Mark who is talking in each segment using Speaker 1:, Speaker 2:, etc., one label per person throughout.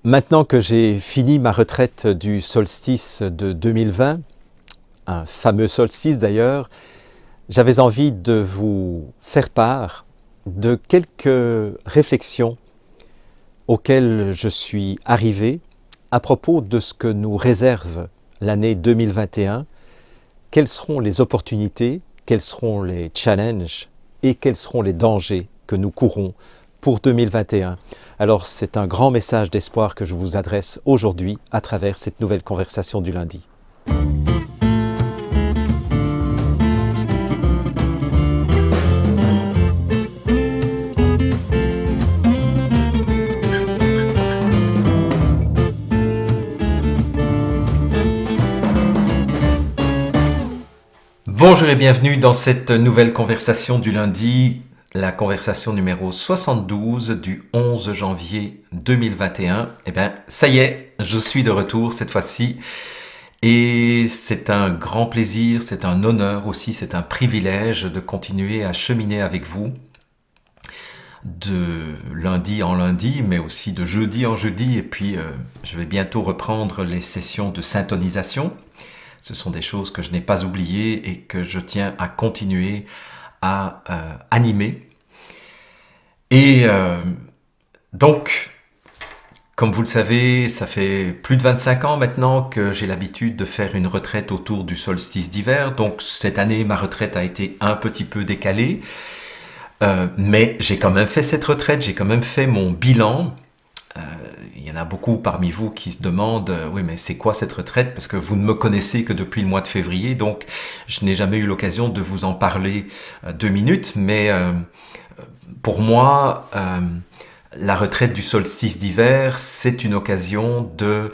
Speaker 1: Maintenant que j'ai fini ma retraite du solstice de 2020, un fameux solstice d'ailleurs, j'avais envie de vous faire part de quelques réflexions auxquelles je suis arrivé à propos de ce que nous réserve l'année 2021, quelles seront les opportunités, quels seront les challenges et quels seront les dangers que nous courons pour 2021. Alors c'est un grand message d'espoir que je vous adresse aujourd'hui à travers cette nouvelle conversation du lundi. Bonjour et bienvenue dans cette nouvelle conversation du lundi, la conversation numéro 72 du 11 janvier 2021. Eh bien, ça y est, je suis de retour cette fois-ci et c'est un grand plaisir, c'est un honneur aussi, c'est un privilège de continuer à cheminer avec vous de lundi en lundi, mais aussi de jeudi en jeudi, et puis je vais bientôt reprendre les sessions de syntonisation. Ce sont des choses que je n'ai pas oubliées et que je tiens à continuer à animer. Et donc, comme vous le savez, ça fait plus de 25 ans maintenant que j'ai l'habitude de faire une retraite autour du solstice d'hiver. Donc cette année, ma retraite a été un petit peu décalée. Mais j'ai quand même fait cette retraite, j'ai quand même fait mon bilan. Il y en a beaucoup parmi vous qui se demandent oui, mais c'est quoi cette retraite? Parce que vous ne me connaissez que depuis le mois de février, donc je n'ai jamais eu l'occasion de vous en parler 2 minutes. Mais pour moi, la retraite du solstice d'hiver, c'est une occasion de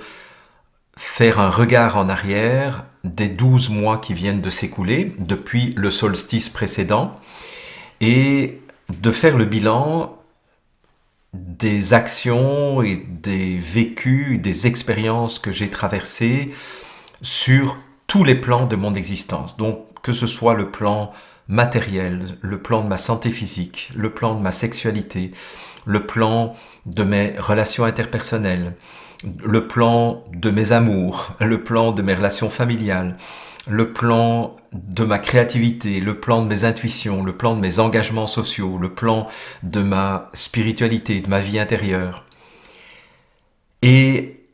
Speaker 1: faire un regard en arrière des 12 mois qui viennent de s'écouler depuis le solstice précédent et de faire le bilan des actions et des vécus, des expériences que j'ai traversées sur tous les plans de mon existence. Donc, que ce soit le plan matériel, le plan de ma santé physique, le plan de ma sexualité, le plan de mes relations interpersonnelles, le plan de mes amours, le plan de mes relations familiales, le plan de ma créativité, le plan de mes intuitions, le plan de mes engagements sociaux, le plan de ma spiritualité, de ma vie intérieure. Et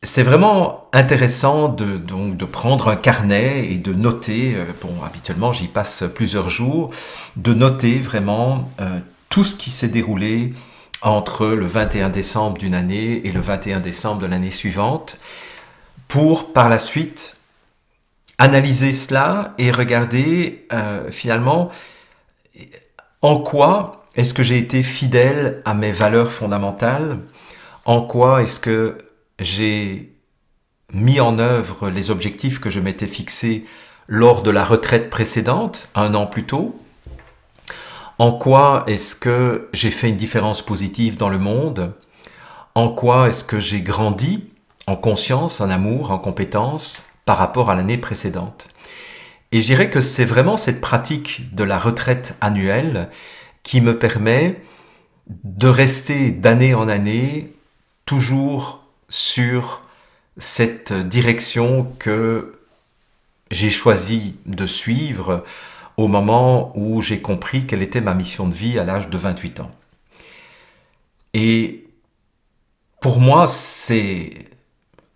Speaker 1: c'est vraiment intéressant donc de prendre un carnet et de noter, habituellement j'y passe plusieurs jours, de noter vraiment tout ce qui s'est déroulé entre le 21 décembre d'une année et le 21 décembre de l'année suivante, pour par la suite analyser cela et regarder finalement en quoi est-ce que j'ai été fidèle à mes valeurs fondamentales, en quoi est-ce que j'ai mis en œuvre les objectifs que je m'étais fixés lors de la retraite précédente, 1 an plus tôt, en quoi est-ce que j'ai fait une différence positive dans le monde, en quoi est-ce que j'ai grandi en conscience, en amour, en compétence, par rapport à l'année précédente. Et je dirais que c'est vraiment cette pratique de la retraite annuelle qui me permet de rester d'année en année toujours sur cette direction que j'ai choisi de suivre au moment où j'ai compris quelle était ma mission de vie à l'âge de 28 ans. Et pour moi, c'est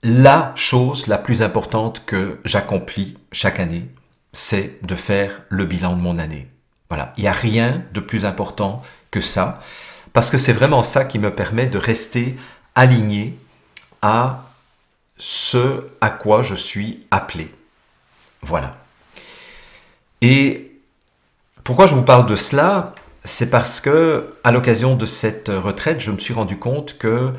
Speaker 1: la chose la plus importante que j'accomplis chaque année, c'est de faire le bilan de mon année. Voilà, il n'y a rien de plus important que ça, parce que c'est vraiment ça qui me permet de rester aligné à ce à quoi je suis appelé. Voilà. Et pourquoi je vous parle de cela? C'est parce que, à l'occasion de cette retraite, je me suis rendu compte que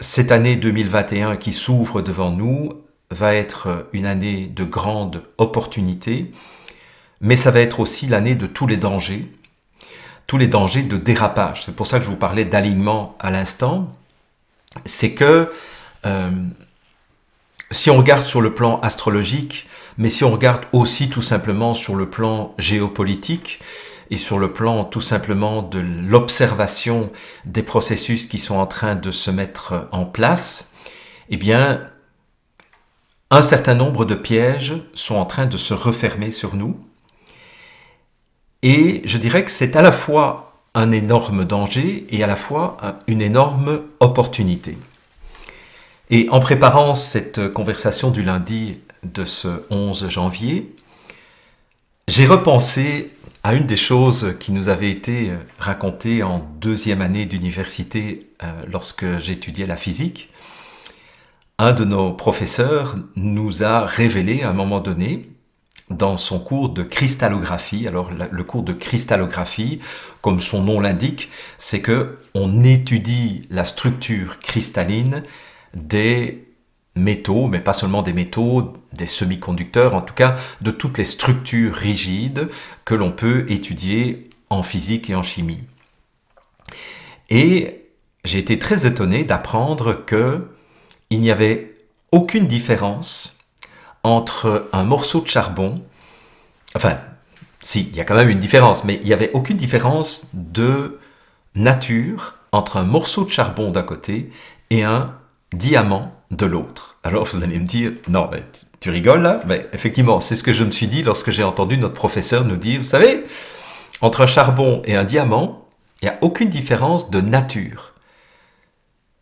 Speaker 1: cette année 2021 qui s'ouvre devant nous va être une année de grandes opportunités, mais ça va être aussi l'année de tous les dangers de dérapage. C'est pour ça que je vous parlais d'alignement à l'instant. C'est que si on regarde sur le plan astrologique, mais si on regarde aussi tout simplement sur le plan géopolitique, et sur le plan tout simplement de l'observation des processus qui sont en train de se mettre en place, eh bien, un certain nombre de pièges sont en train de se refermer sur nous. Et je dirais que c'est à la fois un énorme danger et à la fois une énorme opportunité. Et en préparant cette conversation du lundi de ce 11 janvier, j'ai repensé à une des choses qui nous avait été racontée en deuxième année d'université lorsque j'étudiais la physique. Un de nos professeurs nous a révélé à un moment donné, dans son cours de cristallographie, alors le cours de cristallographie, comme son nom l'indique, c'est que on étudie la structure cristalline des métaux, mais pas seulement des métaux, des semi-conducteurs, en tout cas de toutes les structures rigides que l'on peut étudier en physique et en chimie. Et j'ai été très étonné d'apprendre qu'il n'y avait aucune différence entre un morceau de charbon, enfin, si, il y a quand même une différence, mais il n'y avait aucune différence de nature entre un morceau de charbon d'un côté et un diamant de l'autre. Alors vous allez me dire, non, mais tu rigoles là? Mais effectivement, c'est ce que je me suis dit lorsque j'ai entendu notre professeur nous dire, vous savez, entre un charbon et un diamant, il n'y a aucune différence de nature.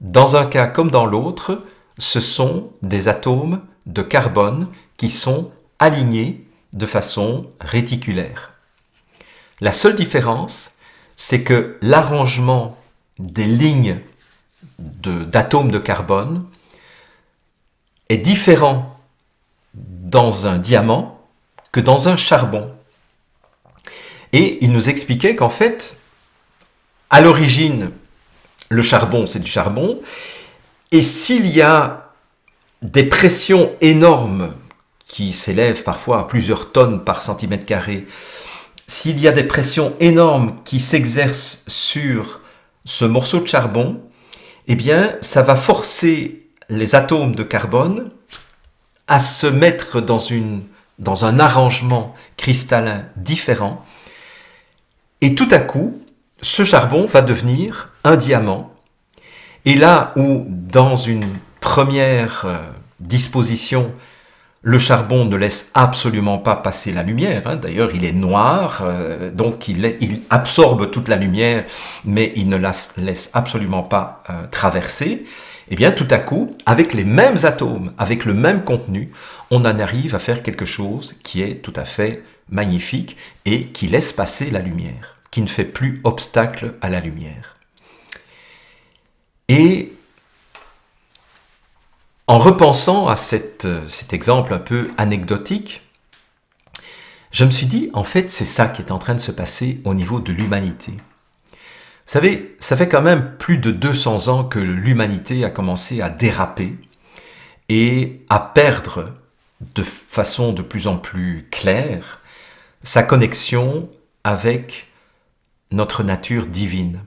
Speaker 1: Dans un cas comme dans l'autre, ce sont des atomes de carbone qui sont alignés de façon réticulaire. La seule différence, c'est que l'arrangement des lignes d'atomes de carbone est différent dans un diamant que dans un charbon. Et il nous expliquait qu'en fait, à l'origine, le charbon, c'est du charbon, et s'il y a des pressions énormes qui s'élèvent parfois à plusieurs tonnes par centimètre carré, s'il y a des pressions énormes qui s'exercent sur ce morceau de charbon, eh bien, ça va forcer les atomes de carbone à se mettre dans un arrangement cristallin différent. Et tout à coup, ce charbon va devenir un diamant. Et là où, dans une première disposition, le charbon ne laisse absolument pas passer la lumière, d'ailleurs il est noir, donc il absorbe toute la lumière, mais il ne la laisse absolument pas traverser, et bien tout à coup, avec les mêmes atomes, avec le même contenu, on en arrive à faire quelque chose qui est tout à fait magnifique et qui laisse passer la lumière, qui ne fait plus obstacle à la lumière. Et en repensant à cet exemple un peu anecdotique, je me suis dit, en fait, c'est ça qui est en train de se passer au niveau de l'humanité. Vous savez, ça fait quand même plus de 200 ans que l'humanité a commencé à déraper et à perdre de façon de plus en plus claire sa connexion avec notre nature divine,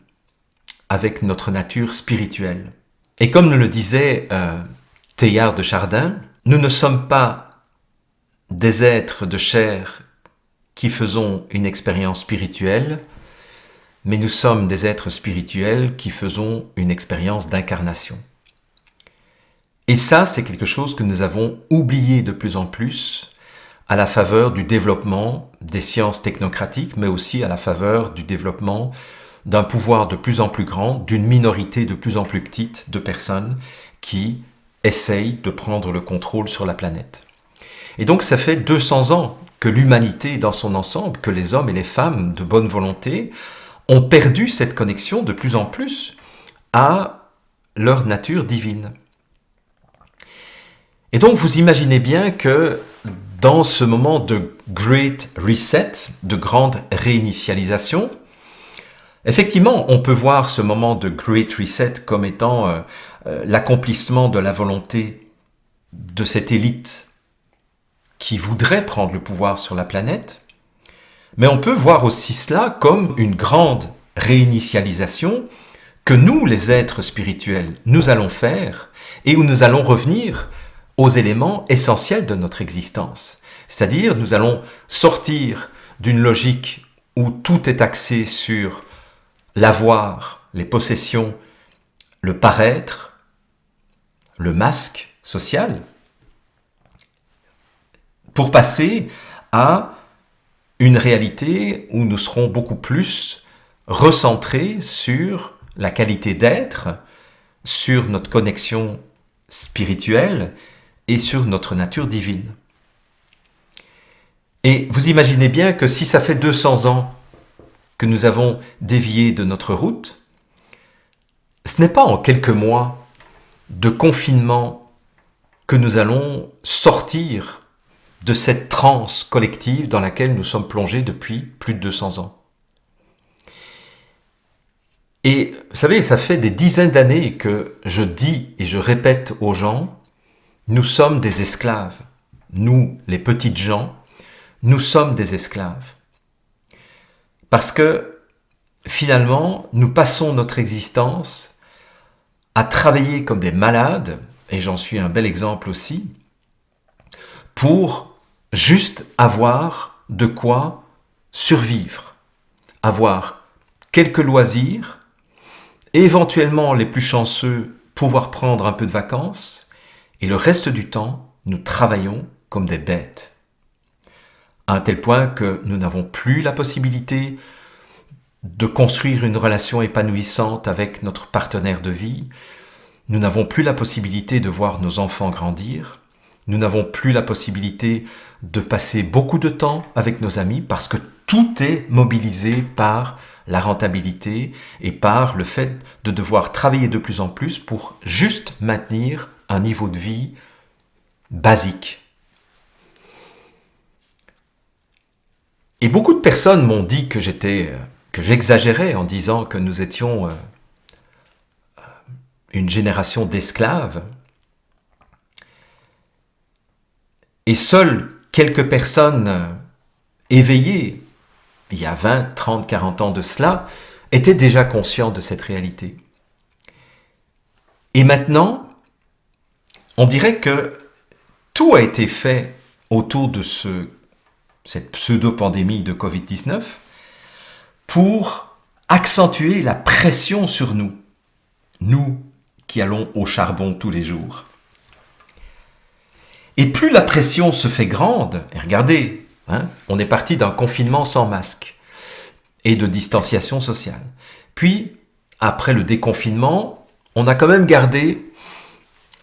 Speaker 1: avec notre nature spirituelle. Et comme le disait Teilhard de Chardin, nous ne sommes pas des êtres de chair qui faisons une expérience spirituelle, mais nous sommes des êtres spirituels qui faisons une expérience d'incarnation. Et ça, c'est quelque chose que nous avons oublié de plus en plus à la faveur du développement des sciences technocratiques, mais aussi à la faveur du développement d'un pouvoir de plus en plus grand, d'une minorité de plus en plus petite de personnes qui essayent de prendre le contrôle sur la planète. Et donc ça fait 200 ans que l'humanité dans son ensemble, que les hommes et les femmes de bonne volonté ont perdu cette connexion de plus en plus à leur nature divine. Et donc vous imaginez bien que dans ce moment de Great Reset, de grande réinitialisation, effectivement, on peut voir ce moment de Great Reset comme étant l'accomplissement de la volonté de cette élite qui voudrait prendre le pouvoir sur la planète, mais on peut voir aussi cela comme une grande réinitialisation que nous, les êtres spirituels, nous allons faire et où nous allons revenir aux éléments essentiels de notre existence. C'est-à-dire, nous allons sortir d'une logique où tout est axé sur l'avoir, les possessions, le paraître, le masque social, pour passer à une réalité où nous serons beaucoup plus recentrés sur la qualité d'être, sur notre connexion spirituelle et sur notre nature divine. Et vous imaginez bien que si ça fait 200 ans que nous avons dévié de notre route, ce n'est pas en quelques mois de confinement que nous allons sortir de cette transe collective dans laquelle nous sommes plongés depuis plus de 200 ans. Et vous savez, ça fait des dizaines d'années que je dis et je répète aux gens, nous sommes des esclaves. Nous, les petites gens, nous sommes des esclaves. Parce que finalement, nous passons notre existence à travailler comme des malades, et j'en suis un bel exemple aussi, pour juste avoir de quoi survivre, avoir quelques loisirs, et éventuellement les plus chanceux pouvoir prendre un peu de vacances, et le reste du temps, nous travaillons comme des bêtes. À un tel point que nous n'avons plus la possibilité de construire une relation épanouissante avec notre partenaire de vie, nous n'avons plus la possibilité de voir nos enfants grandir, nous n'avons plus la possibilité de passer beaucoup de temps avec nos amis parce que tout est mobilisé par la rentabilité et par le fait de devoir travailler de plus en plus pour juste maintenir un niveau de vie basique. Et beaucoup de personnes m'ont dit que j'exagérais en disant que nous étions une génération d'esclaves. Et seules quelques personnes éveillées, il y a 20, 30, 40 ans de cela, étaient déjà conscients de cette réalité. Et maintenant, on dirait que tout a été fait autour de cette pseudo-pandémie de Covid-19 pour accentuer la pression sur nous, nous qui allons au charbon tous les jours. Et plus la pression se fait grande, et regardez, on est parti d'un confinement sans masque et de distanciation sociale. Puis, après le déconfinement, on a quand même gardé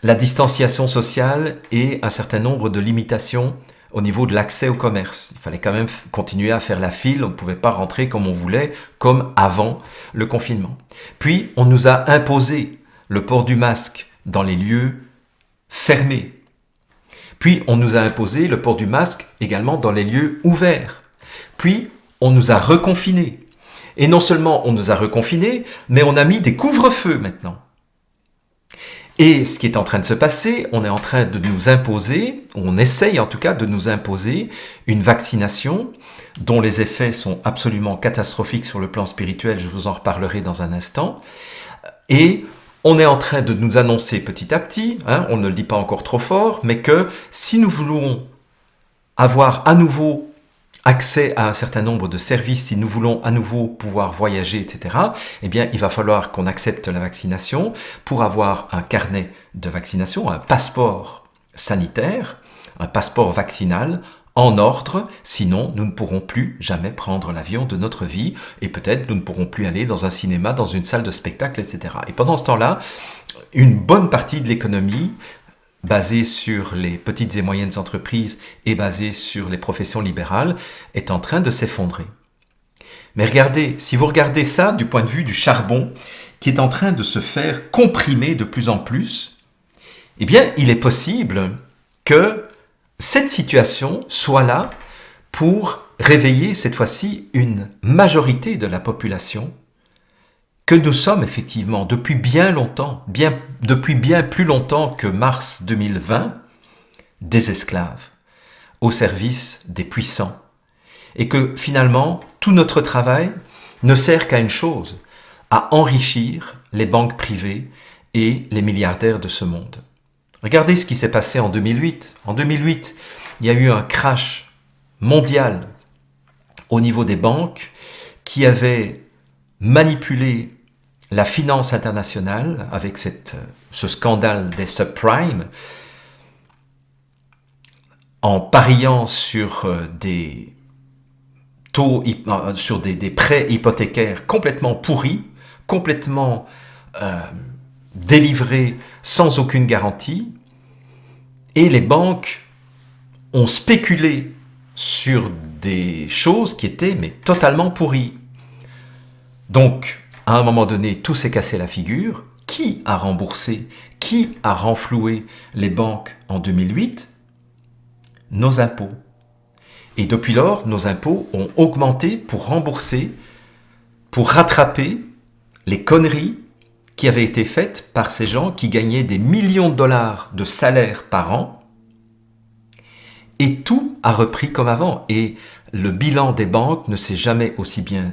Speaker 1: la distanciation sociale et un certain nombre de limitations au niveau de l'accès au commerce. Il fallait quand même continuer à faire la file, on ne pouvait pas rentrer comme on voulait, comme avant le confinement. Puis, on nous a imposé le port du masque dans les lieux fermés. Puis, on nous a imposé le port du masque également dans les lieux ouverts. Puis, on nous a reconfinés. Et non seulement on nous a reconfinés, mais on a mis des couvre-feux maintenant. Et ce qui est en train de se passer, on est en train de nous imposer, ou on essaye en tout cas de nous imposer une vaccination dont les effets sont absolument catastrophiques sur le plan spirituel, je vous en reparlerai dans un instant. Et on est en train de nous annoncer petit à petit, on ne le dit pas encore trop fort, mais que si nous voulons avoir à nouveau accès à un certain nombre de services, si nous voulons à nouveau pouvoir voyager, etc., eh bien, il va falloir qu'on accepte la vaccination pour avoir un carnet de vaccination, un passeport sanitaire, un passeport vaccinal en ordre, sinon nous ne pourrons plus jamais prendre l'avion de notre vie et peut-être nous ne pourrons plus aller dans un cinéma, dans une salle de spectacle, etc. Et pendant ce temps-là, une bonne partie de l'économie basée sur les petites et moyennes entreprises et basée sur les professions libérales, est en train de s'effondrer. Mais regardez, si vous regardez ça du point de vue du charbon, qui est en train de se faire comprimer de plus en plus, eh bien, il est possible que cette situation soit là pour réveiller cette fois-ci une majorité de la population que nous sommes effectivement depuis bien longtemps, depuis bien plus longtemps que mars 2020, des esclaves au service des puissants. Et que finalement, tout notre travail ne sert qu'à une chose, à enrichir les banques privées et les milliardaires de ce monde. Regardez ce qui s'est passé en 2008. En 2008, il y a eu un crash mondial au niveau des banques qui avaient manipulé la finance internationale avec ce scandale des subprimes, en pariant sur des taux, sur des prêts hypothécaires complètement pourris, complètement délivrés sans aucune garantie, et les banques ont spéculé sur des choses qui étaient mais totalement pourries. Donc, à un moment donné, tout s'est cassé la figure. Qui a remboursé, qui a renfloué les banques en 2008 ? Nos impôts. Et depuis lors, nos impôts ont augmenté pour rembourser, pour rattraper les conneries qui avaient été faites par ces gens qui gagnaient des millions de dollars de salaire par an. Et tout a repris comme avant. Et le bilan des banques ne s'est jamais aussi bien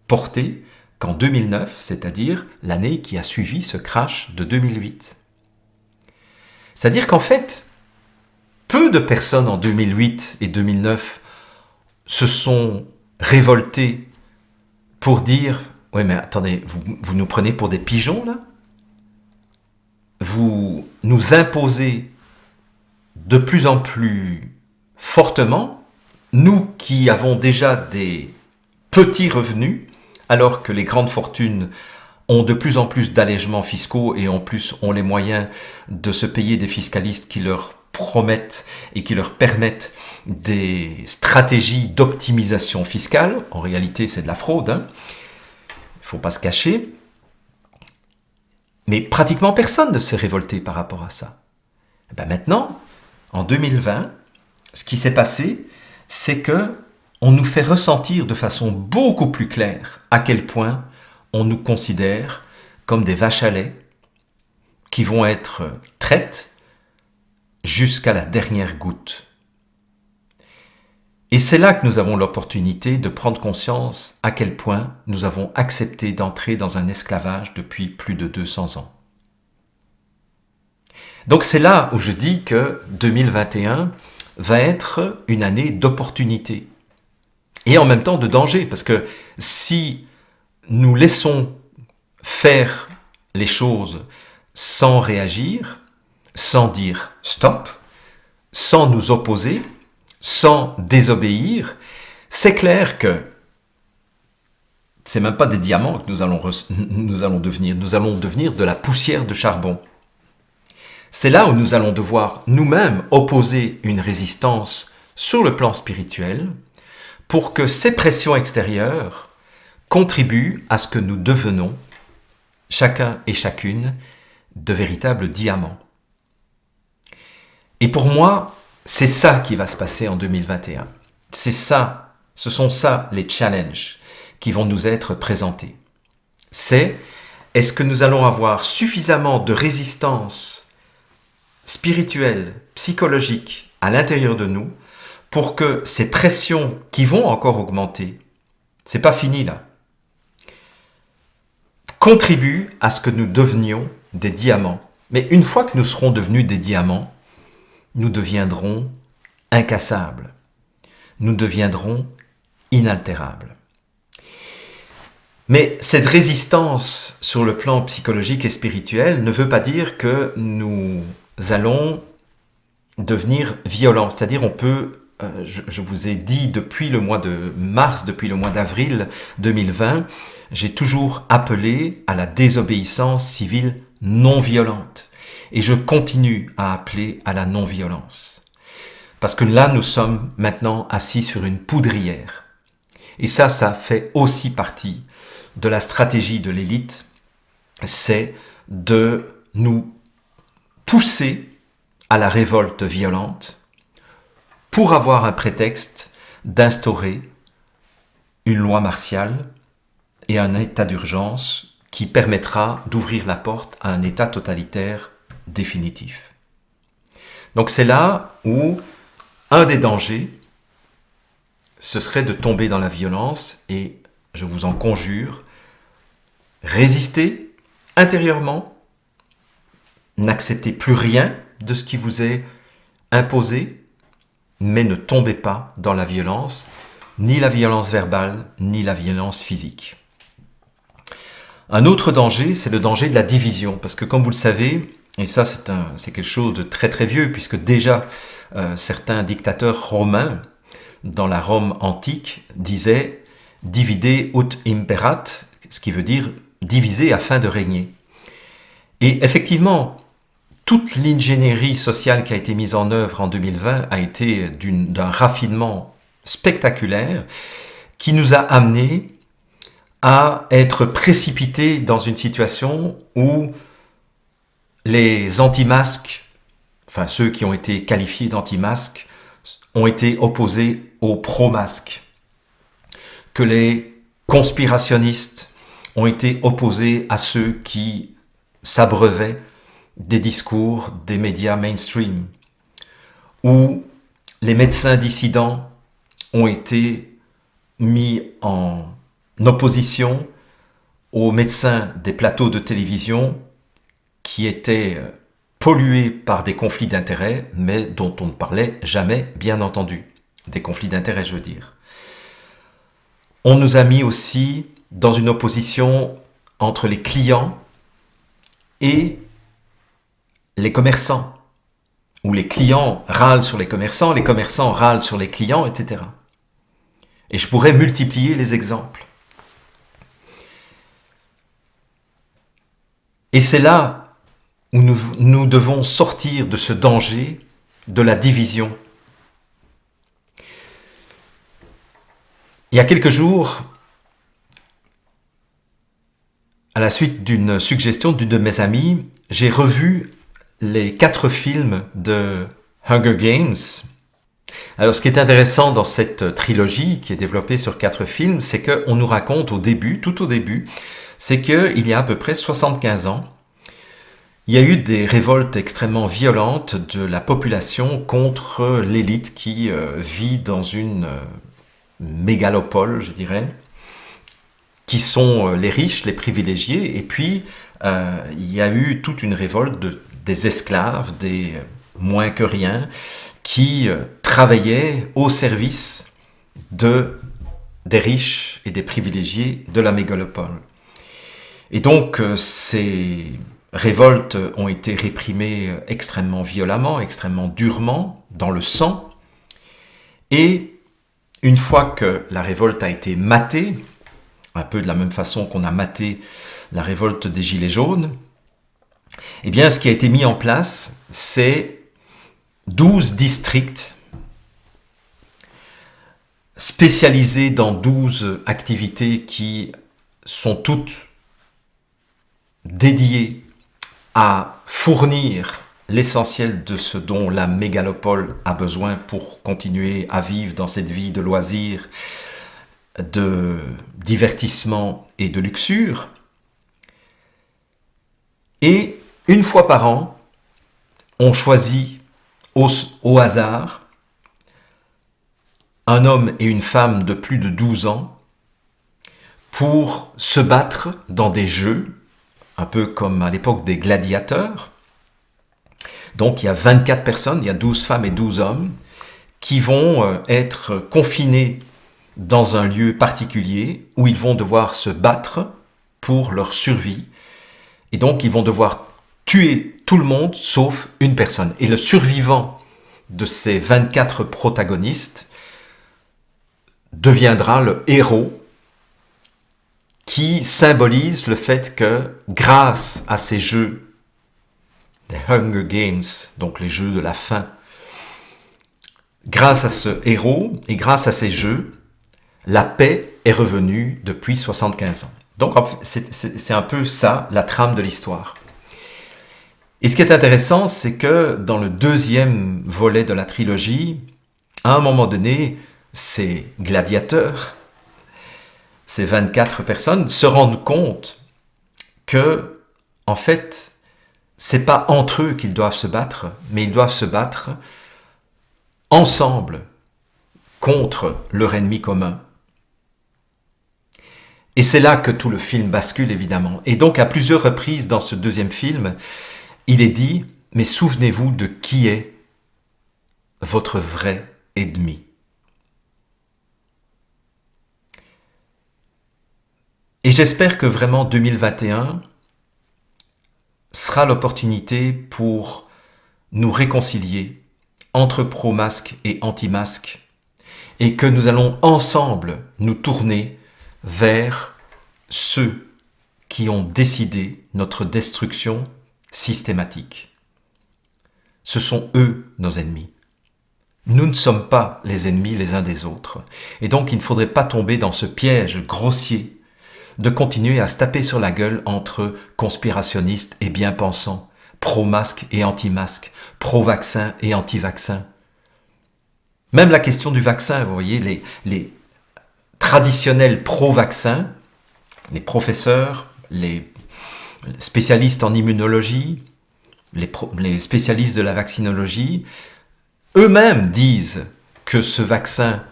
Speaker 1: porté qu'en 2009, c'est-à-dire l'année qui a suivi ce crash de 2008. C'est-à-dire qu'en fait, peu de personnes en 2008 et 2009 se sont révoltées pour dire « Oui, mais attendez, vous nous prenez pour des pigeons, là ? Vous nous imposez de plus en plus fortement, nous qui avons déjà des petits revenus, alors que les grandes fortunes ont de plus en plus d'allègements fiscaux et en plus ont les moyens de se payer des fiscalistes qui leur promettent et qui leur permettent des stratégies d'optimisation fiscale. En réalité, c'est de la fraude, hein. Il ne faut pas se cacher. Mais pratiquement personne ne s'est révolté par rapport à ça. Et bien maintenant, en 2020, ce qui s'est passé, c'est que on nous fait ressentir de façon beaucoup plus claire à quel point on nous considère comme des vaches à lait qui vont être traites jusqu'à la dernière goutte. Et c'est là que nous avons l'opportunité de prendre conscience à quel point nous avons accepté d'entrer dans un esclavage depuis plus de 200 ans. Donc c'est là où je dis que 2021 va être une année d'opportunité et en même temps de danger, parce que si nous laissons faire les choses sans réagir, sans dire stop, sans nous opposer, sans désobéir, c'est clair que c'est même pas des diamants que nous allons devenir, nous allons devenir de la poussière de charbon. C'est là où nous allons devoir nous-mêmes opposer une résistance sur le plan spirituel pour que ces pressions extérieures contribuent à ce que nous devenons, chacun et chacune, de véritables diamants. Et pour moi, c'est ça qui va se passer en 2021. C'est ça, ce sont ça les challenges qui vont nous être présentés. C'est, est-ce que nous allons avoir suffisamment de résistance spirituelle, psychologique à l'intérieur de nous pour que ces pressions qui vont encore augmenter, c'est pas fini là, contribuent à ce que nous devenions des diamants. Mais une fois que nous serons devenus des diamants, nous deviendrons incassables. Nous deviendrons inaltérables. Mais cette résistance sur le plan psychologique et spirituel ne veut pas dire que nous allons devenir violents. C'est-à-dire on peut, je vous ai dit depuis le mois de mars, depuis le mois d'avril 2020, j'ai toujours appelé à la désobéissance civile non violente. Et je continue à appeler à la non-violence. Parce que là, nous sommes maintenant assis sur une poudrière. Et ça fait aussi partie de la stratégie de l'élite, c'est de nous pousser à la révolte violente pour avoir un prétexte d'instaurer une loi martiale et un état d'urgence qui permettra d'ouvrir la porte à un état totalitaire définitif. Donc c'est là où un des dangers, ce serait de tomber dans la violence et, je vous en conjure, résistez intérieurement, n'acceptez plus rien de ce qui vous est imposé, mais ne tombez pas dans la violence ni la violence verbale, ni la violence physique. Un autre danger, c'est le danger de la division, parce que comme vous le savez, et ça c'est quelque chose de très très vieux, puisque déjà certains dictateurs romains, dans la Rome antique, disaient « divide ut imperat », ce qui veut dire « diviser afin de régner ». Et effectivement, toute l'ingénierie sociale qui a été mise en œuvre en 2020 a été d'un raffinement spectaculaire qui nous a amenés à être précipités dans une situation où les anti-masques, enfin ceux qui ont été qualifiés d'anti-masques, ont été opposés aux pro-masques, que les conspirationnistes ont été opposés à ceux qui s'abreuvaient des discours des médias mainstream, où les médecins dissidents ont été mis en opposition aux médecins des plateaux de télévision qui étaient pollués par des conflits d'intérêts, mais dont on ne parlait jamais, bien entendu. Des conflits d'intérêts, je veux dire. On nous a mis aussi dans une opposition entre les clients et les commerçants, où les clients râlent sur les commerçants râlent sur les clients, etc. Et je pourrais multiplier les exemples. Et c'est là où nous devons sortir de ce danger de la division. Il y a quelques jours, à la suite d'une suggestion d'une de mes amies, j'ai revu les 4 films de Hunger Games. Alors, ce qui est intéressant dans cette trilogie qui est développée sur 4 films, c'est qu'on nous raconte au début, tout au début, c'est qu'il y a à peu près 75 ans, il y a eu des révoltes extrêmement violentes de la population contre l'élite qui vit dans une mégalopole, je dirais, qui sont les riches, les privilégiés, et puis il y a eu toute une révolte des esclaves, des moins que rien, qui travaillaient au service des riches et des privilégiés de la mégalopole. Et donc ces révoltes ont été réprimées extrêmement violemment, extrêmement durement, dans le sang, et une fois que la révolte a été matée, un peu de la même façon qu'on a maté la révolte des Gilets jaunes, eh bien, ce qui a été mis en place, c'est 12 districts spécialisés dans 12 activités qui sont toutes dédiées à fournir l'essentiel de ce dont la mégalopole a besoin pour continuer à vivre dans cette vie de loisirs, de divertissement et de luxure. Et une fois par an, on choisit au hasard un homme et une femme de plus de 12 ans pour se battre dans des jeux, un peu comme à l'époque des gladiateurs. Donc il y a 24 personnes, il y a 12 femmes et 12 hommes qui vont être confinés dans un lieu particulier où ils vont devoir se battre pour leur survie. Et donc ils vont devoir tuer tout le monde sauf une personne. Et le survivant de ces 24 protagonistes deviendra le héros qui symbolise le fait que grâce à ces jeux, les Hunger Games, donc les jeux de la faim, grâce à ce héros et grâce à ces jeux, la paix est revenue depuis 75 ans. Donc c'est un peu ça, la trame de l'histoire. Et ce qui est intéressant, c'est que dans le deuxième volet de la trilogie, à un moment donné, ces gladiateurs, ces 24 personnes, se rendent compte que, en fait, c'est pas entre eux qu'ils doivent se battre, mais ils doivent se battre ensemble contre leur ennemi commun. Et c'est là que tout le film bascule, évidemment. Et donc, à plusieurs reprises dans ce deuxième film, il est dit, mais souvenez-vous de qui est votre vrai ennemi. Et j'espère que vraiment 2021 sera l'opportunité pour nous réconcilier entre pro-masque et anti-masque, et que nous allons ensemble nous tourner vers ceux qui ont décidé notre destruction systématique. Ce sont eux nos ennemis. Nous ne sommes pas les ennemis les uns des autres. Et donc il ne faudrait pas tomber dans ce piège grossier de continuer à se taper sur la gueule entre conspirationnistes et bien-pensants, pro-masque et anti-masque, pro-vaccin et anti-vaccin. Même la question du vaccin, vous voyez, les traditionnels pro-vaccins, les professeurs, les spécialistes en immunologie, les spécialistes de la vaccinologie, eux-mêmes disent que ce vaccin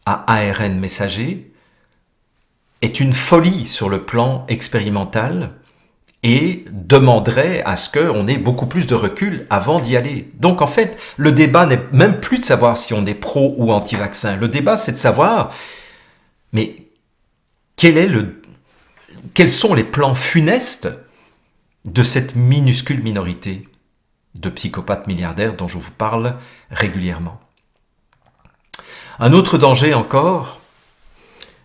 Speaker 1: à ARN messager est une folie sur le plan expérimental et demanderait à ce qu'on ait beaucoup plus de recul avant d'y aller. Donc en fait, le débat n'est même plus de savoir si on est pro ou anti-vaccin. Le débat, c'est de savoir, mais quels sont les plans funestes de cette minuscule minorité de psychopathes milliardaires dont je vous parle régulièrement. Un autre danger encore,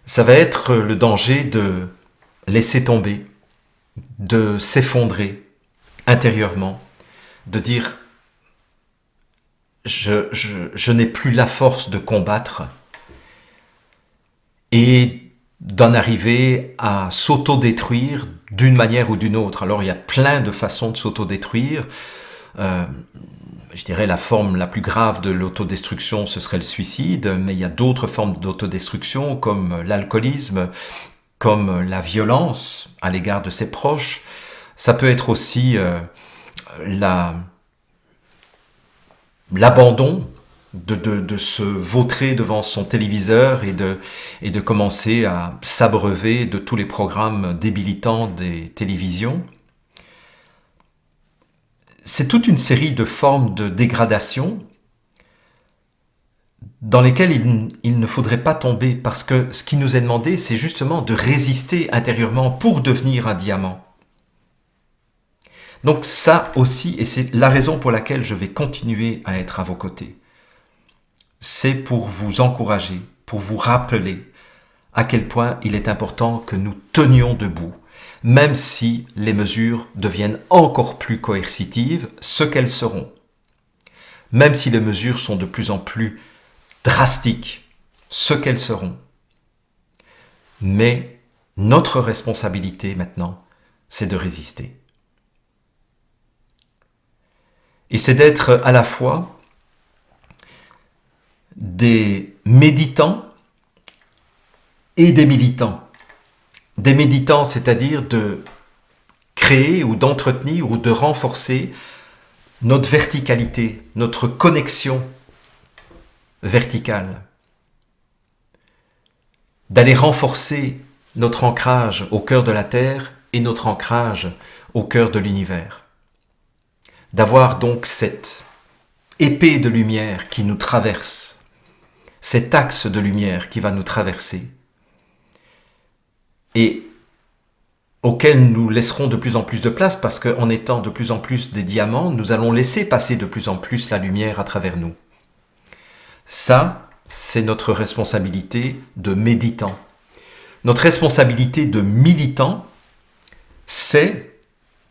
Speaker 1: ça va être le danger de laisser tomber, de s'effondrer intérieurement, de dire je n'ai plus la force de combattre et d'en arriver à s'auto-détruire d'une manière ou d'une autre. Alors il y a plein de façons de s'auto-détruire. Je dirais la forme la plus grave de l'autodestruction, ce serait le suicide, mais il y a d'autres formes d'autodestruction comme l'alcoolisme, comme la violence à l'égard de ses proches. Ça peut être aussi l'abandon de se vautrer devant son téléviseur et de commencer à s'abreuver de tous les programmes débilitants des télévisions. C'est toute une série de formes de dégradation dans lesquelles il ne faudrait pas tomber, parce que ce qui nous est demandé, c'est justement de résister intérieurement pour devenir un diamant. Donc ça aussi, et c'est la raison pour laquelle je vais continuer à être à vos côtés, c'est pour vous encourager, pour vous rappeler à quel point il est important que nous tenions debout, même si les mesures deviennent encore plus coercitives, ce qu'elles seront. Même si les mesures sont de plus en plus drastiques, ce qu'elles seront. Mais notre responsabilité maintenant, c'est de résister. Et c'est d'être à la fois des méditants et des militants. Des méditants, c'est-à-dire de créer ou d'entretenir ou de renforcer notre verticalité, notre connexion verticale. D'aller renforcer notre ancrage au cœur de la Terre et notre ancrage au cœur de l'univers. D'avoir donc cette épée de lumière qui nous traverse, cet axe de lumière qui va nous traverser, et auquel nous laisserons de plus en plus de place, parce qu'en étant de plus en plus des diamants, nous allons laisser passer de plus en plus la lumière à travers nous. Ça, c'est notre responsabilité de méditant. Notre responsabilité de militant, c'est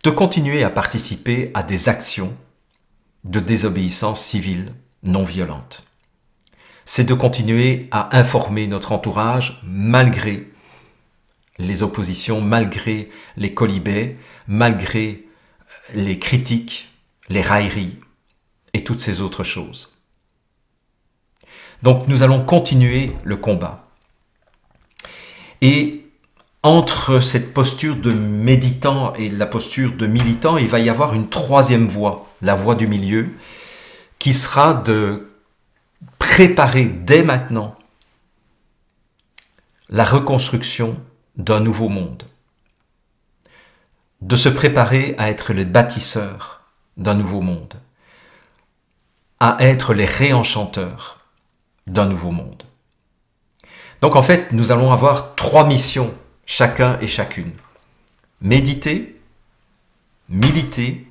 Speaker 1: de continuer à participer à des actions de désobéissance civile non violente. C'est de continuer à informer notre entourage malgré les oppositions, malgré les quolibets, malgré les critiques, les railleries et toutes ces autres choses. Donc nous allons continuer le combat. Et entre cette posture de méditant et la posture de militant, il va y avoir une troisième voie, la voie du milieu, qui sera de préparer dès maintenant la reconstruction d'un nouveau monde, de se préparer à être les bâtisseurs d'un nouveau monde, à être les réenchanteurs d'un nouveau monde. Donc en fait, nous allons avoir 3 missions chacun et chacune. Méditer, militer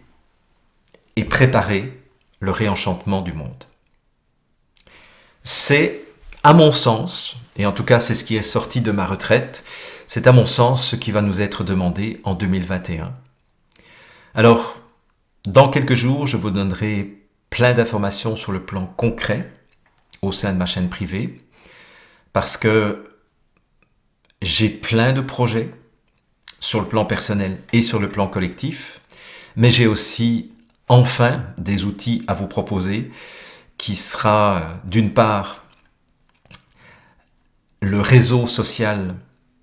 Speaker 1: et préparer le réenchantement du monde. C'est, à mon sens, et en tout cas c'est ce qui est sorti de ma retraite, c'est à mon sens ce qui va nous être demandé en 2021. Alors, dans quelques jours, je vous donnerai plein d'informations sur le plan concret au sein de ma chaîne privée, parce que j'ai plein de projets sur le plan personnel et sur le plan collectif, mais j'ai aussi enfin des outils à vous proposer qui sera d'une part le réseau social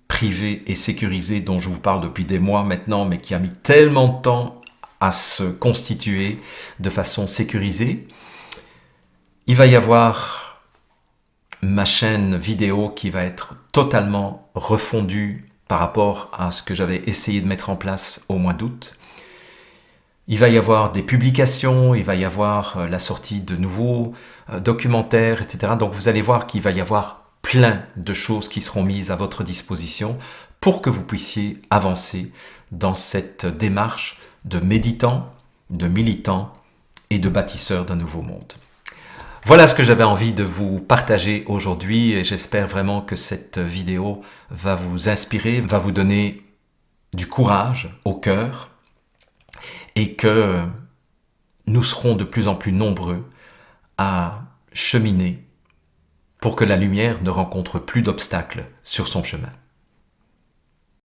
Speaker 1: privé et sécurisé dont je vous parle depuis des mois maintenant, mais qui a mis tellement de temps à se constituer de façon sécurisée. Il va y avoir ma chaîne vidéo qui va être totalement refondue par rapport à ce que j'avais essayé de mettre en place au mois d'août. Il va y avoir des publications, il va y avoir la sortie de nouveaux documentaires, etc. Donc vous allez voir qu'il va y avoir plein de choses qui seront mises à votre disposition pour que vous puissiez avancer dans cette démarche de méditant, de militant et de bâtisseur d'un nouveau monde. Voilà ce que j'avais envie de vous partager aujourd'hui et j'espère vraiment que cette vidéo va vous inspirer, va vous donner du courage au cœur et que nous serons de plus en plus nombreux à cheminer pour que la lumière ne rencontre plus d'obstacles sur son chemin.